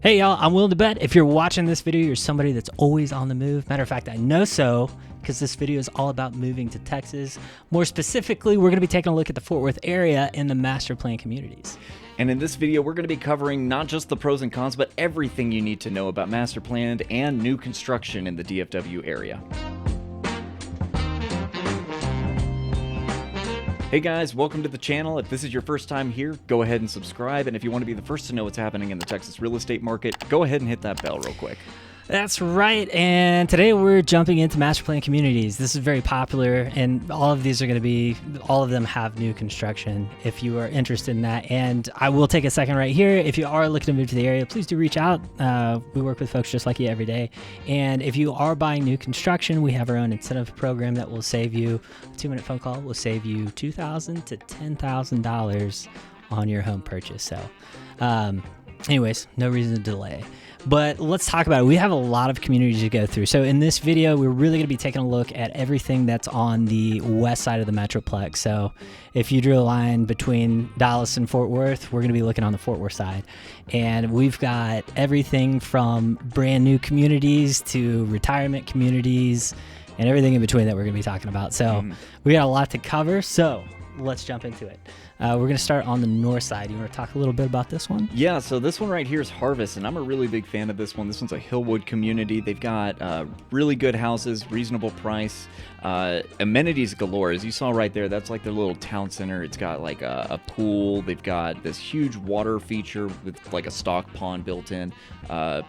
Hey y'all, I'm willing to bet if you're watching this video, you're somebody that's always on the move. Matter of fact, I know so because this video is all about moving to Texas. More specifically, we're going to be taking a look at the Fort Worth area and the master plan communities. And in this video, we're going to be covering not just the pros and cons, but everything you need to know about master planned and new construction in the DFW area. Hey guys, welcome to the channel. If this is your first time here, go ahead and subscribe. And if you want to be the first to know what's happening in the Texas real estate market, go ahead and hit that bell real quick. That's right, and today we're jumping into master plan communities. This is very popular, and all of them have new construction if you are interested in that. And I will take a second right here. If you are looking to move to the area, please do reach out. We work with folks just like you every day. And if you are buying new construction, we have our own incentive program that will save you, a 2-minute phone call will save you $2,000 to $10,000 on your home purchase. So anyways, no reason to delay. But let's talk about it. We have a lot of communities to go through. So in this video, we're really going to be taking a look at everything that's on the west side of the Metroplex. So if you drew a line between Dallas and Fort Worth, we're going to be looking on the Fort Worth side. And we've got everything from brand new communities to retirement communities and everything in between that we're going to be talking about. So we got a lot to cover. So let's jump into it. We're going to start on the north side. You want to talk a little bit about this one? Yeah, so this one right here is Harvest, and I'm a really big fan of this one. This one's a Hillwood community. They've got really good houses, reasonable price, amenities galore. As you saw right there, that's like their little town center. It's got like a pool. They've got this huge water feature with like a stock pond built in.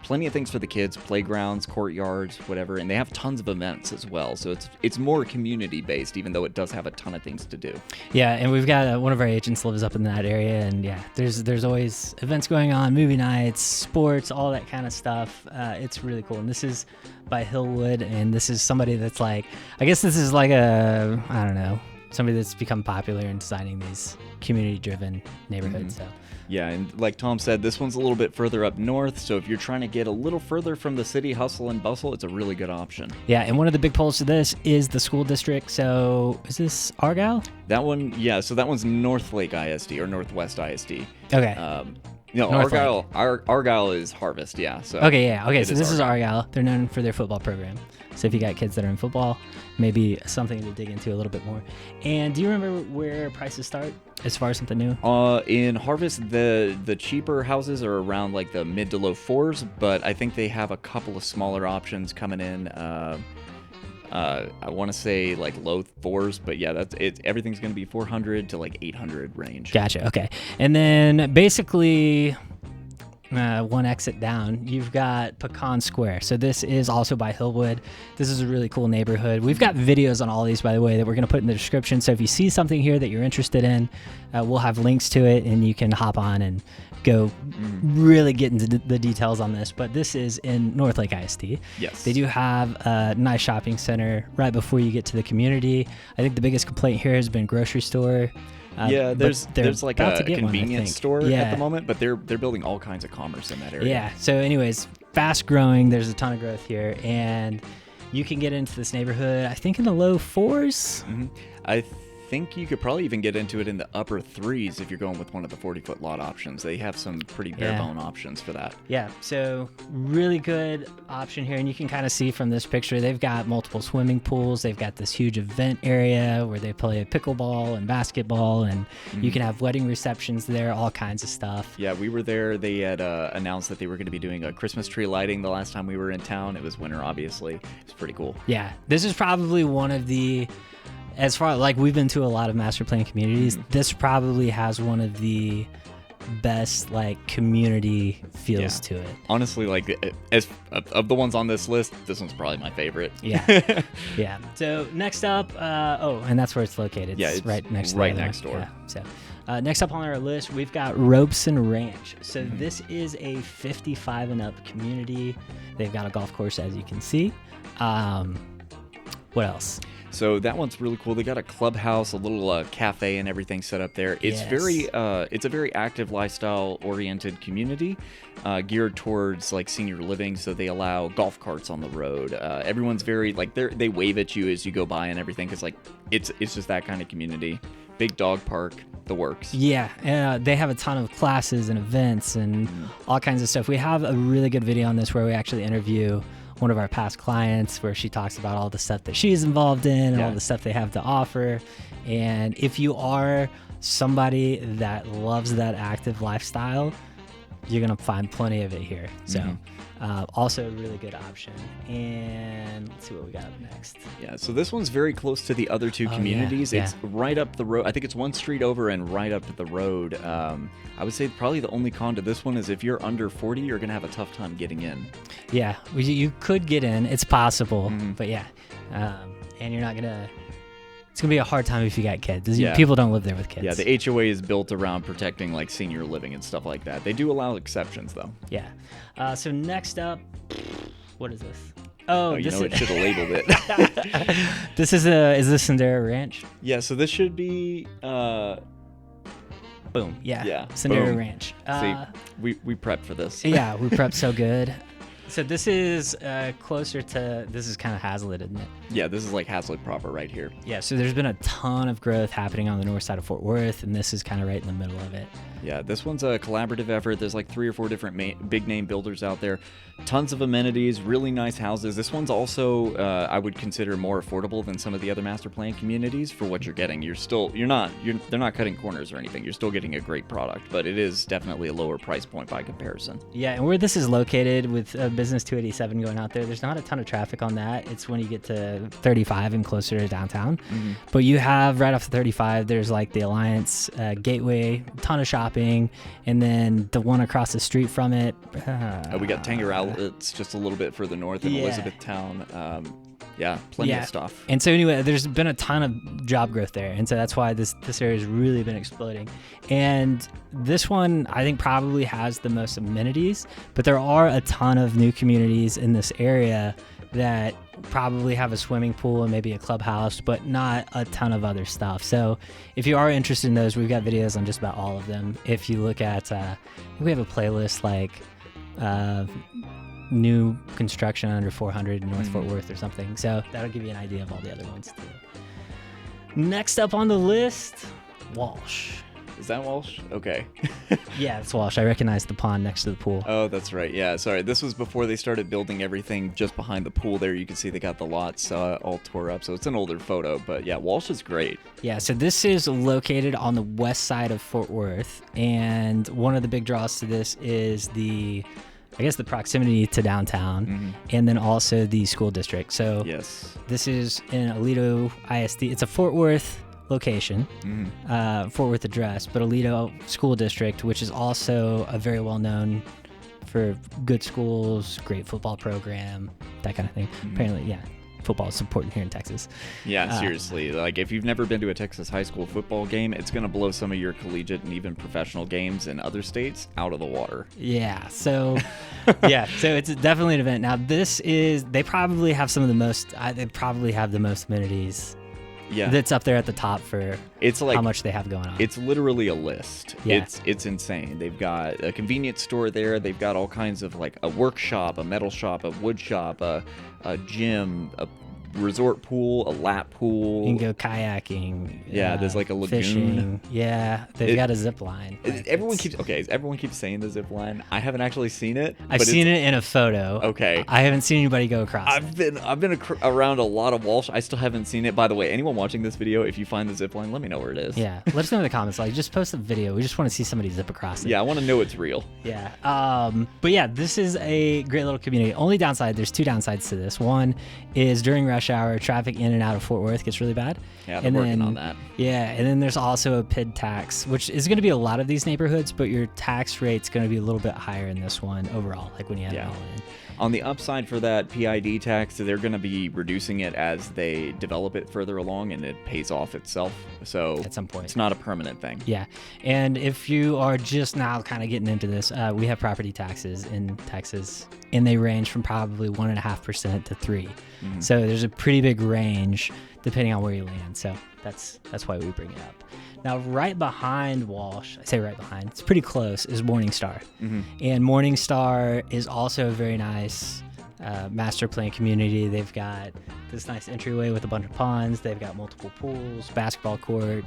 Plenty of things for the kids, playgrounds, courtyards, whatever, and they have tons of events as well. So it's more community-based, even though it does have a ton of things to do. Yeah, and we've got one of our agents lives up in that area, and yeah, there's always events going on, movie nights, sports, all that kind of stuff. It's really cool. And this is by Hillwood, and this is somebody that's like, I guess this is like I don't know, somebody that's become popular in designing these community-driven neighborhoods. So. Yeah, and like Tom said, this one's a little bit further up north, so if you're trying to get a little further from the city hustle and bustle, it's a really good option. Yeah, and one of the big pulls to this is the school district. So is this Argyle? That one, yeah, so that one's Northlake ISD or Northwest ISD. Okay. No, Argyle is Harvest, yeah. So okay, yeah, okay, so this is Argyle. They're known for their football program. So if you got kids that are in football, maybe something to dig into a little bit more. And do you remember where prices start as far as something new? In Harvest, the cheaper houses are around like the mid to low fours, but I think they have a couple of smaller options coming in. I want to say like low fours, but yeah, everything's going to be 400 to like 800 range. Gotcha. Okay. And then basically one exit down, you've got Pecan Square. So this is also by Hillwood. This is a really cool neighborhood. We've got videos on all these, by the way, that we're going to put in the description. So if you see something here that you're interested in, we'll have links to it, and you can hop on and go really get into the details on this. But this is in Northlake ISD. Yes. They do have a nice shopping center right before you get to the community. I think the biggest complaint here has been grocery store. Yeah, there's like a convenience store at the moment, but they're building all kinds of commerce in that area. Yeah, so anyways, fast growing. There's a ton of growth here, and you can get into this neighborhood, I think, in the low fours. I think you could probably even get into it in the upper threes if you're going with one of the 40-foot lot options. They have some pretty bare-bone options for that. Yeah, so really good option here, and you can kind of see from this picture, they've got multiple swimming pools. They've got this huge event area where they play pickleball and basketball, and you can have wedding receptions there, all kinds of stuff. Yeah, we were there. They had announced that they were going to be doing a Christmas tree lighting the last time we were in town. It was winter, obviously. It's pretty cool. Yeah, this is probably one of the... As far like we've been to a lot of master plan communities, this probably has one of the best like community feels to it. Honestly, like as of the ones on this list, this one's probably my favorite. Yeah, yeah. So next up, and that's where it's located. Yeah, it's right next door. Yeah. So next up on our list, we've got Robson Ranch. So this is a 55 and up community. They've got a golf course, as you can see. What else? So that one's really cool. They got a clubhouse, a little cafe, and everything set up there. It's it's a very active, lifestyle-oriented community, geared towards like senior living. So they allow golf carts on the road. Everyone's very like they wave at you as you go by and everything, because like it's just that kind of community. big dog park, the works. Yeah, they have a ton of classes and events and all kinds of stuff. We have a really good video on this where we actually interview one of our past clients where she talks about all the stuff that she's involved in and all the stuff they have to offer. And if you are somebody that loves that active lifestyle, you're going to find plenty of it here. So also a really good option. And let's see what we got up next. Yeah, so this one's very close to the other two communities. Yeah. It's right up the road. I think it's one street over and right up the road. I would say probably the only con to this one is if you're under 40, you're going to have a tough time getting in. Yeah, you could get in. It's possible. But yeah, and you're not going to... It's going to be a hard time if you got kids. People don't live there with kids. Yeah, the HOA is built around protecting like senior living and stuff like that. They do allow exceptions though. Yeah. So next up, what is this? It should have labeled it. Is this Sendera Ranch? Yeah, so this should be boom. Yeah. Sendera boom. Ranch. See, we prepped for this. Yeah, we prepped so good. So this is closer to, this is kind of Hazlitt, isn't it? Yeah, this is like Hazlitt proper right here. Yeah, so there's been a ton of growth happening on the north side of Fort Worth, and this is kind of right in the middle of it. Yeah, this one's a collaborative effort. There's like 3 or 4 different big name builders out there. Tons of amenities, really nice houses. This one's also, I would consider more affordable than some of the other master plan communities for what you're getting. They're not cutting corners or anything. You're still getting a great product, but it is definitely a lower price point by comparison. Yeah, and where this is located with Business 287 going out there's not a ton of traffic on that. It's when you get to 35 and closer to downtown. But you have right off the 35, there's like the Alliance Gateway, ton of shopping, and then the one across the street from it. We got Tanger Outlets just a little bit further north in Elizabethtown. Plenty of stuff. And so anyway, there's been a ton of job growth there, and so that's why this area has really been exploding. And this one, I think, probably has the most amenities, but there are a ton of new communities in this area that probably have a swimming pool and maybe a clubhouse, but not a ton of other stuff. So if you are interested in those, we've got videos on just about all of them. If you look at, I think we have a playlist like new construction under 400 in North Fort Worth or something. So that'll give you an idea of all the other ones too. Next up on the list, Walsh. Is that Walsh? Okay. Yeah, it's Walsh. I recognize the pond next to the pool. Oh, that's right. Yeah, sorry. This was before they started building everything just behind the pool there. You can see they got the lots all tore up. So it's an older photo. But yeah, Walsh is great. Yeah, so this is located on the west side of Fort Worth. And one of the big draws to this is the proximity to downtown and then also the school district. So this is in Aledo ISD. It's a Fort Worth location, Fort Worth address, but Aledo School District, which is also a very well known for good schools, great football program, that kind of thing. Apparently, football is important here in Texas. Yeah, seriously. Like, if you've never been to a Texas high school football game, it's going to blow some of your collegiate and even professional games in other states out of the water. Yeah, so so it's definitely an event. Now, they probably have the most amenities. Yeah, that's up there at the top for how much they have going on. It's literally a list. Yeah. It's insane. They've got a convenience store there. They've got all kinds of like a workshop, a metal shop, a wood shop, a gym, a resort pool, a lap pool. You can go kayaking. Yeah, there's like a lagoon. Fishing. Yeah, they've got a zip line. Everyone keeps saying the zip line. I haven't actually seen it. I've seen it in a photo. Okay. I haven't seen anybody go across I've been around a lot of Walsh. I still haven't seen it. By the way, anyone watching this video, if you find the zip line, let me know where it is. Yeah, let us know in the comments. Like, just post a video. We just want to see somebody zip across it. Yeah, I want to know it's real. Yeah. But yeah, this is a great little community. Only downside, there's 2 downsides to this. One is during rush hour, traffic in and out of Fort Worth gets really bad. Yeah, they're working on that. Yeah, and then there's also a PID tax, which is going to be a lot of these neighborhoods, but your tax rate's going to be a little bit higher in this one overall, like when you have it all in. On the upside for that PID tax, they're going to be reducing it as they develop it further along, and it pays off itself. So at some point, it's not a permanent thing. Yeah, and if you are just now kind of getting into this, we have property taxes in Texas, and they range from probably 1.5% to 3%. So there's a pretty big range depending on where you land. So that's why we bring it up. Now, right behind Walsh, I say right behind, it's pretty close, is Morningstar. And Morningstar is also a very nice master plan community. They've got this nice entryway with a bunch of ponds. They've got multiple pools, basketball court,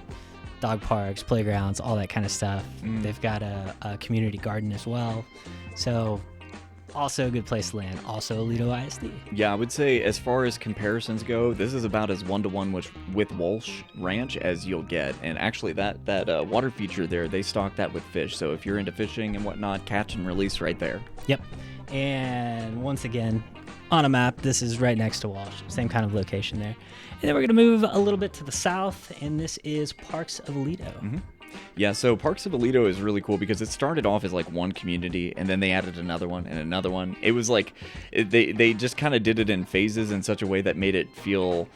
dog parks, playgrounds, all that kind of stuff. They've got a community garden as well. So also a good place to land. Also Aledo ISD. Yeah, I would say as far as comparisons go, this is about as one-to-one with Walsh Ranch as you'll get. And actually, that water feature there, they stock that with fish. So if you're into fishing and whatnot, catch and release right there. Yep. And once again, on a map, this is right next to Walsh. Same kind of location there. And then we're going to move a little bit to the south, and this is Parks of Aledo. Yeah, so Parks of Aledo is really cool because it started off as like one community, and then they added another one and another one. It was like they just kind of did it in phases in such a way that made it feel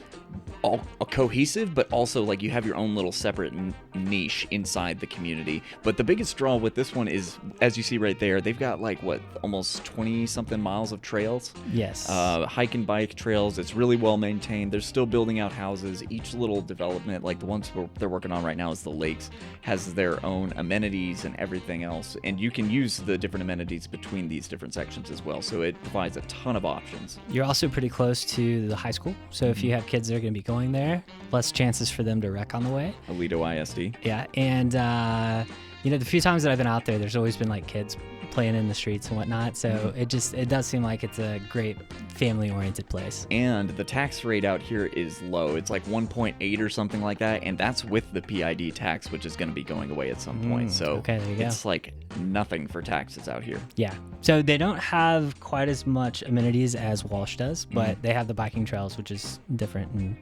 all cohesive, but also like you have your own little separate niche inside the community. But the biggest draw with this one is, as you see right there, they've got like almost 20 something miles of trails. Yes. Hike and bike trails. It's really well maintained. They're still building out houses. Each little development, like the ones they're working on right now is the lakes, has their own amenities and everything else, and you can use the different amenities between these different sections as well. So it provides a ton of options. You're also pretty close to the high school, so if you have kids that are going to be going there, less chances for them to wreck on the way. Aledo ISD. Yeah, and the few times that I've been out there, there's always been like kids playing in the streets and whatnot. So it does seem like it's a great family-oriented place. And the tax rate out here is low. It's like 1.8 or something like that, and that's with the PID tax, which is going to be going away at some point. So okay, there you go. It's like nothing for taxes out here. Yeah. So they don't have quite as much amenities as Walsh does, but they have the biking trails, which is different, and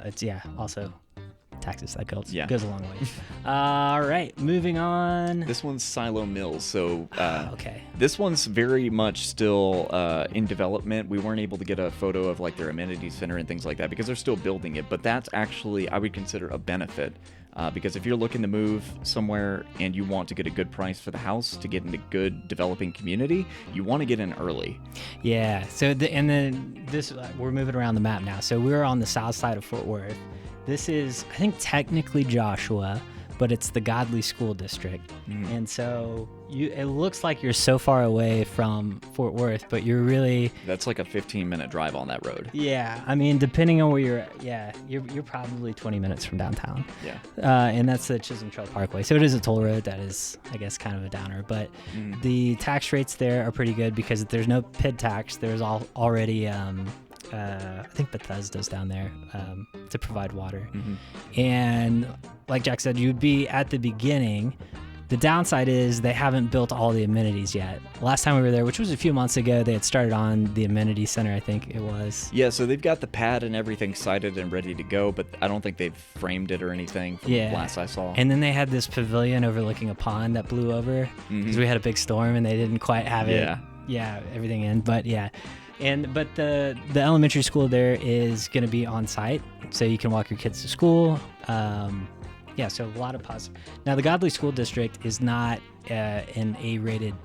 it's also taxes that goes a long way. All right, moving on. This one's Silo Mills. So okay, this one's very much still in development. We weren't able to get a photo of like their amenities center and things like that because they're still building it, but that's actually, I would consider, a benefit. Because if you're looking to move somewhere and you want to get a good price for the house to get into good developing community, you want to get in early. Yeah. So we're moving around the map now. So we're on the south side of Fort Worth. This is, I think, technically Joshua, but it's the Godly School District. And so it looks like you're so far away from Fort Worth, but you're really... That's like a 15-minute drive on that road. Yeah. I mean, depending on where you're at, you're probably 20 minutes from downtown. Yeah. And that's the Chisholm Trail Parkway. So it is a toll road. That is, I guess, kind of a downer. But the tax rates there are pretty good because there's no PID tax. There's already... I think Bethesda's down there to provide water. And like Jack said, you'd be at the beginning. The downside is they haven't built all the amenities yet. Last time we were there, which was a few months ago, they had started on the amenity center, I think it was. Yeah, so they've got the pad and everything sited and ready to go, but I don't think they've framed it or anything from the last I saw. And then they had this pavilion overlooking a pond that blew over because we had a big storm and they didn't quite have it. Yeah, everything in, but yeah. But the elementary school there is going to be on site, so you can walk your kids to school. So a lot of positive. Now, the Godly School District is not an A-rated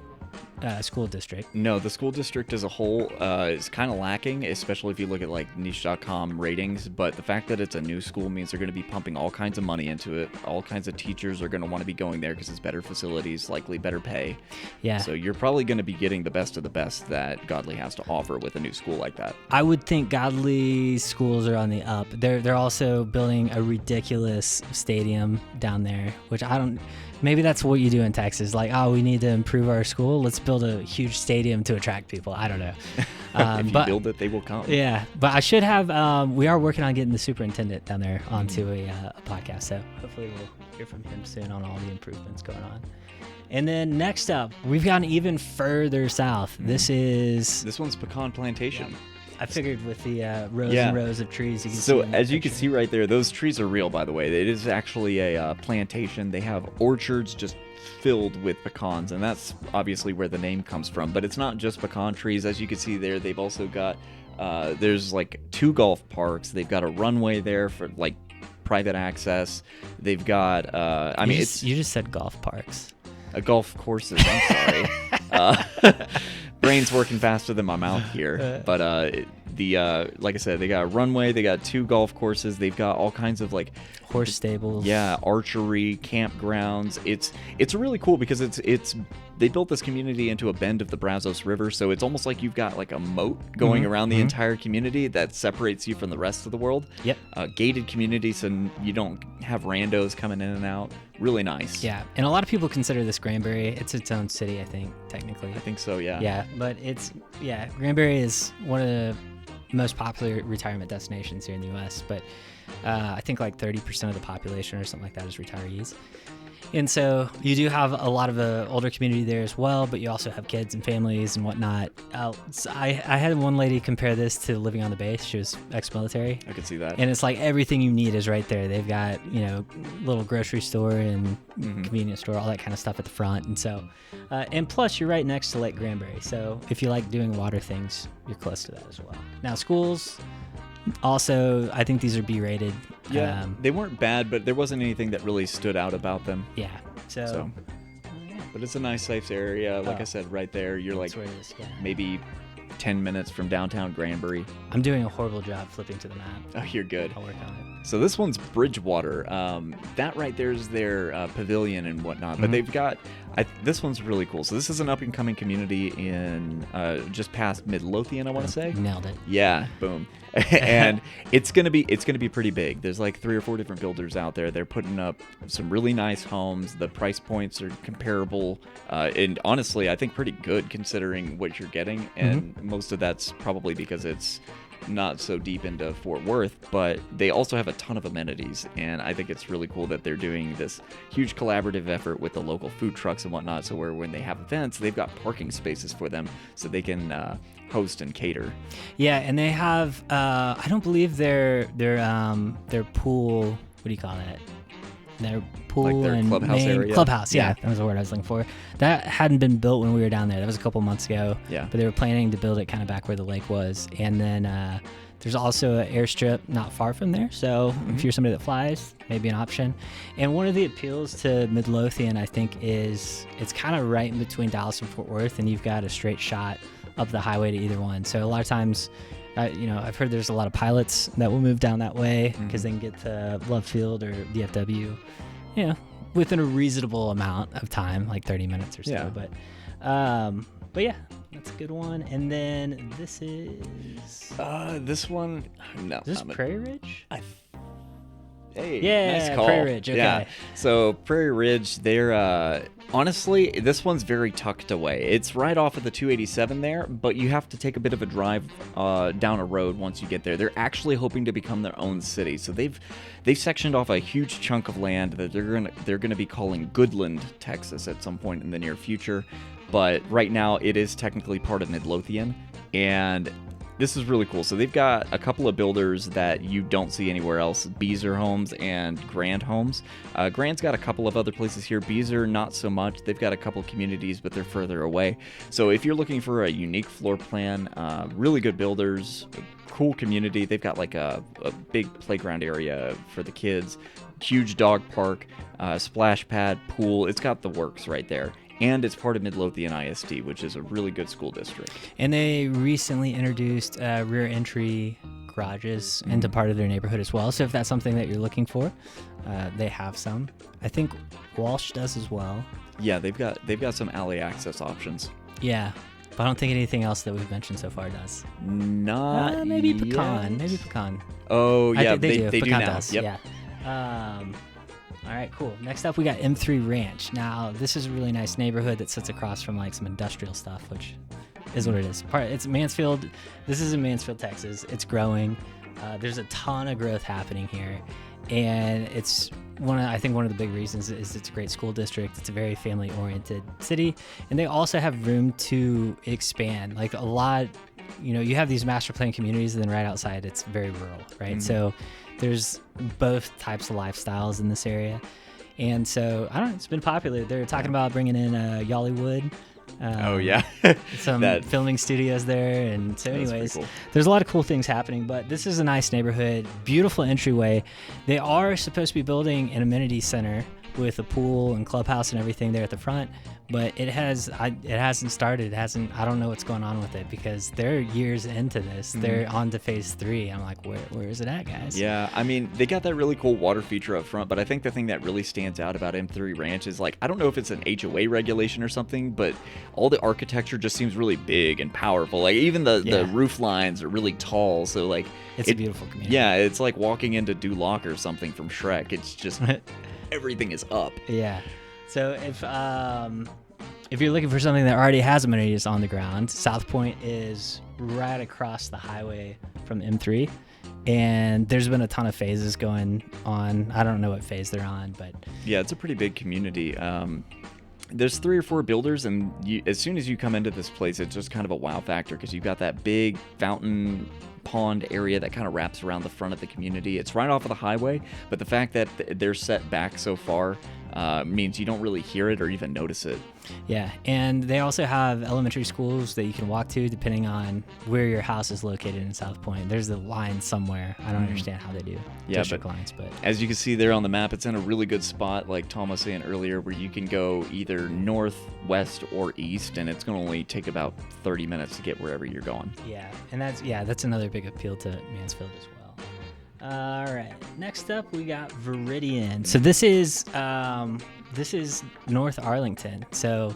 school district. No, the school district as a whole is kind of lacking, especially if you look at like niche.com ratings. But the fact that it's a new school means they're going to be pumping all kinds of money into it. All kinds of teachers are going to want to be going there because it's better facilities, likely better pay. Yeah. So you're probably going to be getting the best of the best that Godly has to offer with a new school like that. I would think Godly schools are on the up. They're also building a ridiculous stadium down there, which I don't... Maybe that's what you do in Texas. Like, we need to improve our school. Let's build a huge stadium to attract people. I don't know. If you build it, they will come. Yeah, but I should have. We are working on getting the superintendent down there onto a podcast. So hopefully we'll hear from him soon on all the improvements going on. And then next up, we've gone even further south. This one's Pecan Plantation. Yeah. I figured with the rows and rows of trees. You can so as you can see right there, those trees are real, by the way. It is actually a plantation. They have orchards just filled with pecans, and that's obviously where the name comes from. But it's not just pecan trees. As you can see there, they've also got, there's like 2 golf parks. They've got a runway there for like private access. They've got, you just said golf parks. Golf courses, I'm sorry. Brain's working faster than my mouth here. But like I said, they got a runway, they got 2 golf courses, they've got all kinds of like horse stables. Yeah, archery, campgrounds. It's really cool because it's they built this community into a bend of the Brazos River, so it's almost like you've got like a moat going around the entire community that separates you from the rest of the world. Yep. Gated community, so you don't have randos coming in and out. Really nice. Yeah, and a lot of people consider this Granbury. It's its own city, I think, technically. I think so, yeah. Yeah, but Granbury is one of the most popular retirement destinations here in the U.S., but I think like 30% of the population or something like that is retirees. And so you do have a lot of the older community there as well, but you also have kids and families and whatnot. So I had one lady compare this to living on the base. She was ex-military. I could see that. And it's like everything you need is right there. They've got, little grocery store and convenience store, all that kind of stuff at the front. And so, and plus you're right next to Lake Granbury. So if you like doing water things, you're close to that as well. Now schools, also, I think these are B-rated. Yeah, they weren't bad, but there wasn't anything that really stood out about them. Yeah, so but it's a nice, safe area. Like I said, right there, you're like maybe 10 minutes from downtown Granbury. I'm doing a horrible job flipping to the map. Oh, you're good. I'll work on it. So this one's BridgeWater. That right there is their pavilion and whatnot. But they've got this one's really cool. So this is an up and coming community in just past Midlothian, I want to say. Nailed it. Yeah, boom. And it's gonna be pretty big. There's like 3 or 4 different builders out there. They're putting up some really nice homes. The price points are comparable, and honestly, I think pretty good considering what you're getting. And most of that's probably because it's not so deep into Fort Worth, but they also have a ton of amenities, and I think it's really cool that they're doing this huge collaborative effort with the local food trucks and whatnot, so where when they have events, they've got parking spaces for them so they can host and cater. Yeah, and they have I don't believe their pool, what do you call that? Their pool like their and clubhouse main area. Clubhouse, yeah, that was the word I was looking for. That hadn't been built when we were down there. That was a couple months ago. Yeah. But they were planning to build it kind of back where the lake was. And then there's also an airstrip not far from there. So if you're somebody that flies, maybe an option. And one of the appeals to Midlothian, I think, is it's kind of right in between Dallas and Fort Worth, and you've got a straight shot up the highway to either one. So a lot of times, I've heard there's a lot of pilots that will move down that way because they can get to Love Field or DFW, within a reasonable amount of time, like 30 minutes or so. Yeah. But yeah, that's a good one. And then this is this one, no. Is this Prairie Ridge? Hey, yeah, nice call. Prairie Ridge. Okay. Yeah. So Prairie Ridge, they're honestly, this one's very tucked away. It's right off of the 287 there, but you have to take a bit of a drive down a road once you get there. They're actually hoping to become their own city. So they've sectioned off a huge chunk of land that they're gonna be calling Goodland, Texas, at some point in the near future. But right now, it is technically part of Midlothian, and this is really cool. So they've got a couple of builders that you don't see anywhere else, Beezer Homes and Grand Homes. Grand's got a couple of other places here. Beezer, not so much. They've got a couple of communities, but they're further away. So if you're looking for a unique floor plan, really good builders, cool community. They've got like a big playground area for the kids, huge dog park, splash pad, pool. It's got the works right there. And it's part of Midlothian ISD, which is a really good school district. And they recently introduced rear entry garages into part of their neighborhood as well. So if that's something that you're looking for, they have some. I think Walsh does as well. Yeah, they've got some alley access options. Yeah, but I don't think anything else that we've mentioned so far does. Not maybe yet. Pecan. Maybe Pecan. Oh yeah, they do. They Pecan do now. does. Yep. Yeah. All right, cool. Next up, we got M3 Ranch. Now, this is a really nice neighborhood that sits across from like some industrial stuff, which is what it is. It's Mansfield. This is in Mansfield, Texas. It's growing. There's a ton of growth happening here, and it's I think one of the big reasons is it's a great school district. It's a very family-oriented city, and they also have room to expand. Like a lot, you have these master plan communities, and then right outside, it's very rural, right? So there's both types of lifestyles in this area. And so, I don't know, it's been popular. They're talking about bringing in Yollywood. Oh, yeah. Some filming studios there. And so anyways, cool. There's a lot of cool things happening, but this is a nice neighborhood, beautiful entryway. They are supposed to be building an amenity center, with a pool and clubhouse and everything there at the front. But it hasn't started. I don't know what's going on with it because they're years into this. They're on to phase 3. I'm like, where is it at, guys? Yeah, I mean, they got that really cool water feature up front, but I think the thing that really stands out about M3 Ranch is, like, I don't know if it's an HOA regulation or something, but all the architecture just seems really big and powerful. Like, even the roof lines are really tall, so, like... It's a beautiful community. Yeah, it's like walking into Duloc or something from Shrek. It's just... everything is up. Yeah. So if you're looking for something that already has amenities on the ground, SouthPointe is right across the highway from M3, and there's been a ton of phases going on. I don't know what phase they're on, but yeah, it's a pretty big community. There's 3 or 4 builders, and as soon as you come into this place, it's just kind of a wow factor because you've got that big fountain pond area that kind of wraps around the front of the community. It's right off of the highway, but the fact that they're set back so far means you don't really hear it or even notice it. Yeah, and they also have elementary schools that you can walk to depending on where your house is located in SouthPointe. There's a line somewhere. I don't understand how they do district lines, but as you can see there on the map, it's in a really good spot, like Tom was saying earlier, where you can go either north, west, or east, and it's going to only take about 30 minutes to get wherever you're going. Yeah, and that's another big appeal to Mansfield as well. All right, next up we got Viridian. So this is North Arlington. So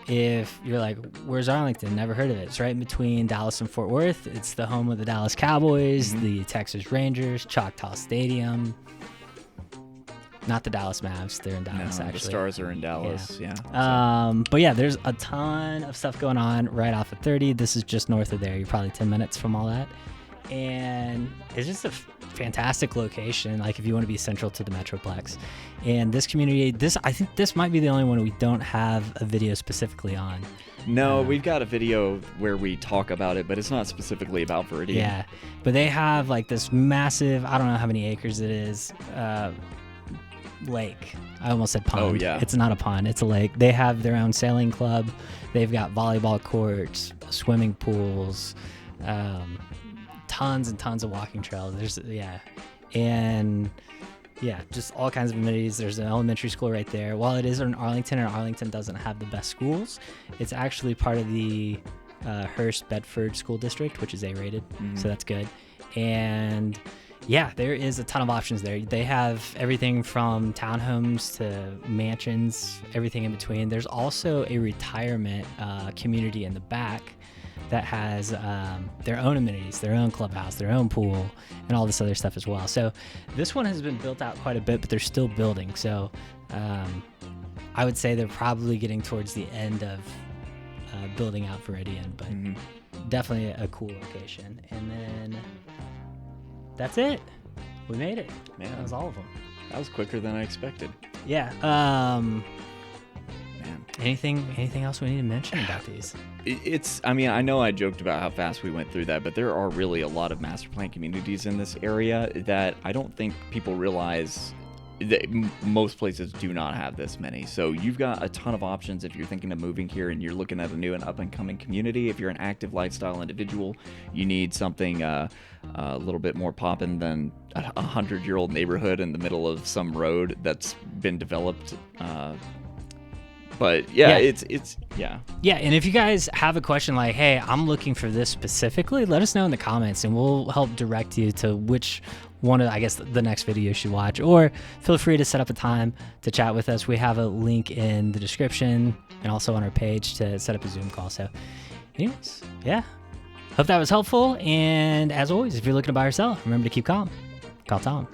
if you're like, where's Arlington? Never heard of it. It's right in between Dallas and Fort Worth. It's the home of the Dallas Cowboys, the Texas Rangers, Choctaw Stadium. Not the Dallas Mavs. They're in Dallas, actually. The Stars are in Dallas, yeah. But yeah, there's a ton of stuff going on right off of 30. This is just north of there. You're probably 10 minutes from all that. And it's just a fantastic location, like if you want to be central to the Metroplex. And this community, I think this might be the only one we don't have a video specifically on. No, we've got a video where we talk about it, but it's not specifically about Viridian. Yeah, but they have like this massive, I don't know how many acres it is, lake. I almost said pond. Oh, yeah. It's not a pond, it's a lake. They have their own sailing club. They've got volleyball courts, swimming pools, tons and tons of walking trails. And just all kinds of amenities. There's an elementary school right there. While it is in Arlington, and Arlington doesn't have the best schools, it's actually part of the Hearst Bedford School District, which is A-rated, so that's good. And yeah, there is a ton of options there. They have everything from townhomes to mansions, everything in between. There's also a retirement community in the back that has their own amenities, their own clubhouse, their own pool, and all this other stuff as well. So this one has been built out quite a bit, but they're still building. So I would say they're probably getting towards the end of building out Viridian, but definitely a cool location. And then that's it. We made it. Man, that was all of them. That was quicker than I expected. Yeah. Anything else we need to mention about these? I mean, I know I joked about how fast we went through that, but there are really a lot of master plan communities in this area that I don't think people realize that most places do not have this many. So you've got a ton of options if you're thinking of moving here and you're looking at a new and up-and-coming community. If you're an active lifestyle individual, you need something a little bit more poppin' than a 100-year-old neighborhood in the middle of some road that's been developed. But it's and if you guys have a question like, hey, I'm looking for this specifically, let us know in the comments and we'll help direct you to which one of, I guess, the next video you should watch, or feel free to set up a time to chat with us. We have a link in the description and also on our page to set up a Zoom call. So anyways, hope that was helpful, and as always, if you're looking to buy or sell, remember to keep calm. Call Tom.